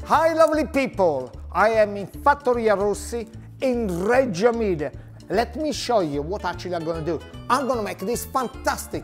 Hi lovely people, I am in Fattoria Rossi in Reggio Emilia. Let me show you what actually I'm going to do. I'm going to make this fantastic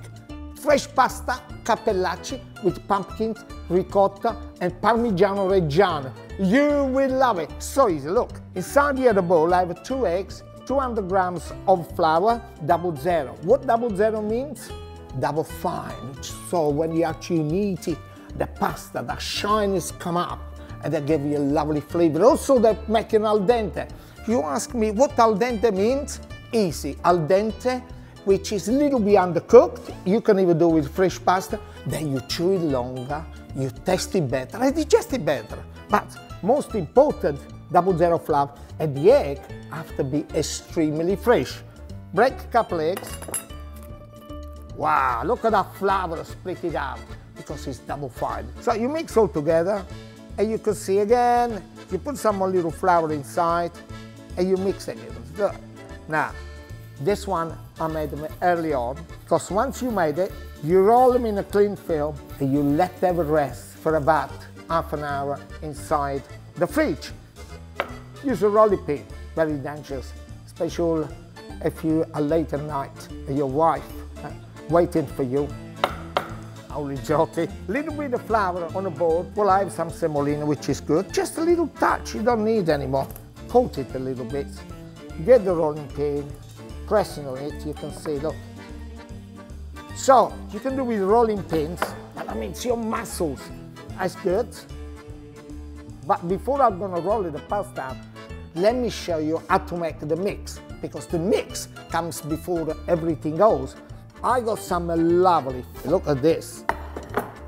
fresh pasta Cappellacci with pumpkins, ricotta and Parmigiano Reggiano. You will love it. So easy, look. Inside here the bowl I have 2 eggs, 200 grams of flour, 00. What 00 means? Double fine. So when you actually eat it, the pasta, the shyness come up and they give you a lovely flavor. Also they make it al dente. You ask me what al dente means? Easy. Al dente, which is a little bit undercooked. You can even do with fresh pasta. Then you chew it longer, you taste it better, and digest it better. But most important, 00 flour, and the egg have to be extremely fresh. Break a couple eggs. Wow, look at that flour, split it up, because it's double fine. So you mix all together, and you can see again, you put some more little flour inside, and you mix it. Look. Now, this one I made them early on, because once you made it, you roll them in a clean film, and you let them rest for about half an hour inside the fridge. Use a rolling pin, very dangerous, especially if you are late at night and your wife waiting for you. Only joking. Little bit of flour on the board. Well, I have some semolina, which is good. Just a little touch, you don't need any more. Coat it a little bit. Get the rolling pin, pressing on it, you can see, look. So, you can do with rolling pins, but that means your muscles. That's good. But before I'm gonna roll the pasta, let me show you how to make the mix, because the mix comes before everything goes. I got some lovely, look at this,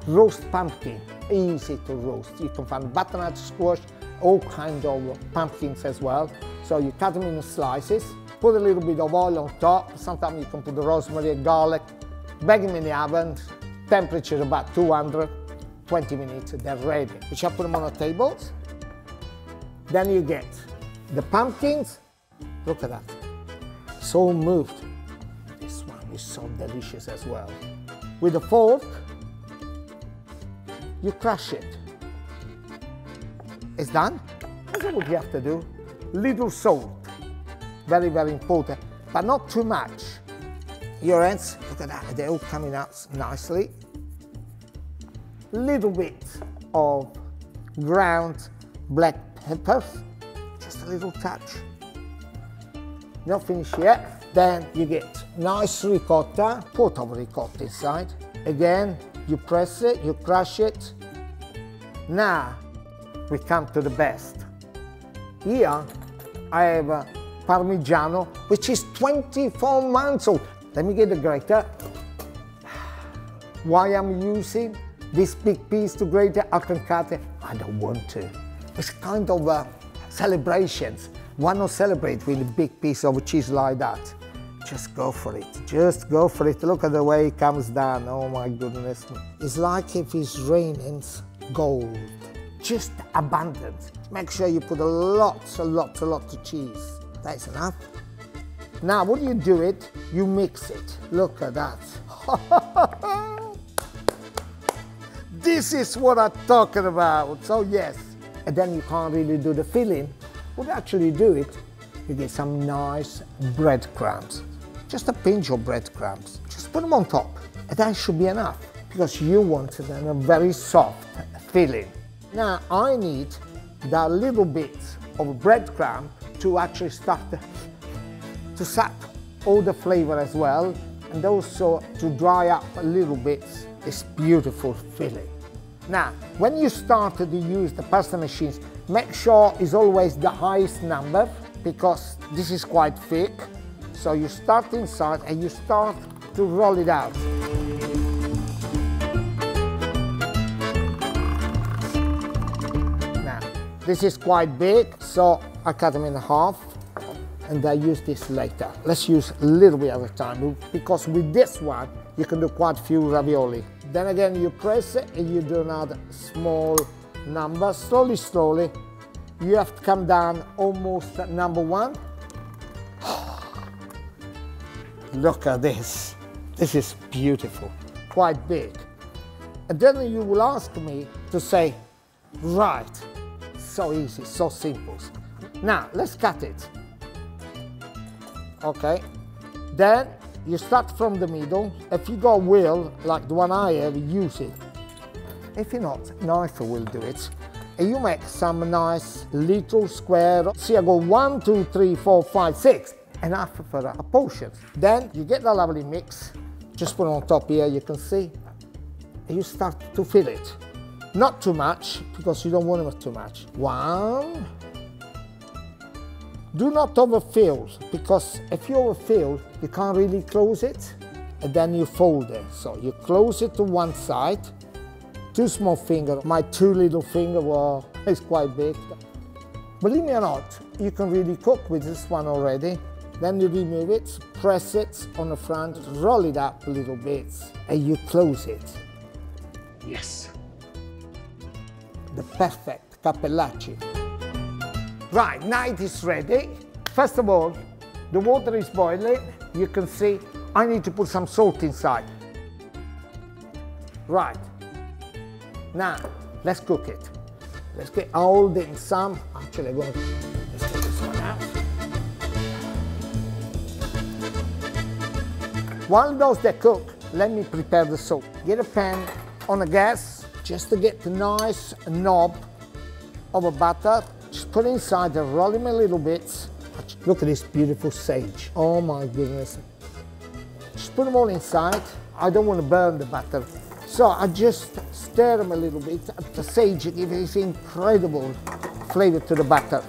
roast pumpkin, easy to roast. You can find butternut squash, all kinds of pumpkins as well. So you cut them in slices, put a little bit of oil on top, sometimes you can put the rosemary and garlic, bake them in the oven, temperature about 200, 20 minutes, they're ready. You shall put them on the tables. Then you get the pumpkins, look at that, so moved. This one is so delicious as well. With a fork, you crush it. It's done. That's what you have to do. Little salt, very, very important, but not too much. Your hands, look at that, they're all coming out nicely. Little bit of ground black pepper, just a little touch. Not finished yet. Then you get nice ricotta, pot of ricotta inside. Again, you press it, you crush it. Now, we come to the best. Here, I have a Parmigiano, which is 24 months old. Let me get the grater. Why I'm using this big piece to grate it, I can cut it. I don't want to. It's kind of celebrations. Why not celebrate with a big piece of cheese like that? Just go for it. Just go for it. Look at the way it comes down. Oh my goodness. It's like if it's raining gold. Just abundance. Make sure you put a lot of cheese. That's enough. Now, what you do it, you mix it. Look at that. This is what I'm talking about. So yes. And then you can't really do the filling. What you actually do it, you get some nice breadcrumbs. Just a pinch of breadcrumbs. Just put them on top. And that should be enough, because you want it in a very soft filling. Now, I need that little bit of breadcrumb to actually start to sap all the flavor as well, and also to dry up a little bit this beautiful filling. Now, when you start to use the pasta machines, make sure it's always the highest number, because this is quite thick. So you start inside and you start to roll it out. Now, this is quite big, so I cut them in half, and I use this later. Let's use a little bit at a time, because with this one, you can do quite a few ravioli. Then again, you press it and you do another small number, slowly. You have to come down almost at number 1. Look at this. This is beautiful, quite big. And then you will ask me to say, right, so easy, so simple. Now, let's cut it. Okay. Then, you start from the middle. If you got a wheel, like the one I have, use it. If you're not, knife will do it. And you make some nice little square. See, I go 1, 2, 3, 4, 5, 6. Enough for a portion. Then you get the lovely mix. Just put it on top here, you can see. And you start to fill it. Not too much, because you don't want it too much. 1. Do not overfill, because if you overfill, you can't really close it, and then you fold it. So you close it to one side, 2 small fingers. My 2 little fingers, well, it's quite big. Believe me or not, you can really cook with this one already. Then you remove it, press it on the front, roll it up a little bit, and you close it. Yes. The perfect Cappellacci. Right, now it is ready. First of all, the water is boiling. You can see I need to put some salt inside. Right. Now, let's cook it. Let's get all the some. Actually, let's get this one out. While those they cook, let me prepare the salt. Get a pan on the gas, just to get the nice knob of a butter. Just put it inside and roll him a little bit. Look at this beautiful sage. Oh my goodness. Just put them all inside. I don't want to burn the butter. So I just stir them a little bit. The sage gives this incredible flavor to the butter.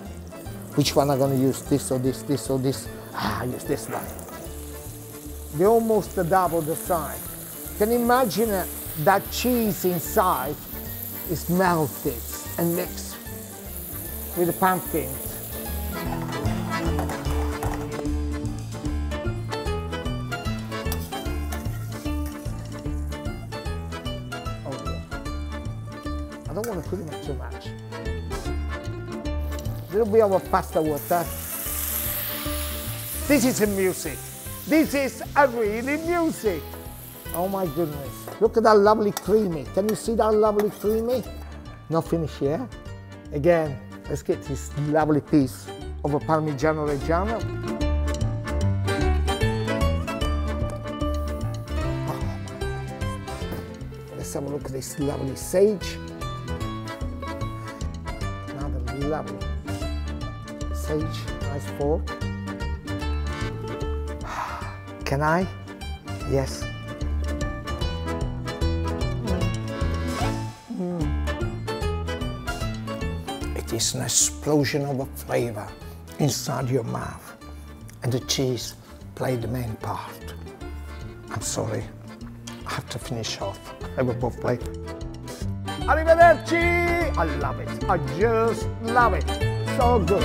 Which one I'm going to use? This or this, this or this? I use this one. They're almost double the size. Can you imagine that cheese inside is melted and mixed with the pumpkins. Oh yeah. I don't want to cook it too much. A little bit of a pasta water. This is a music. This is a really music. Oh my goodness. Look at that lovely creamy. Can you see that lovely creamy? Not finished yet. Again, let's get this lovely piece of a Parmigiano Reggiano. Oh, let's have a look at this lovely sage. Another lovely sage, nice fork. Can I? Yes. It is an explosion of a flavor inside your mouth, and the cheese played the main part. I'm sorry, I have to finish off. I will both plate. Arrivederci! I love it. I just love it. So good.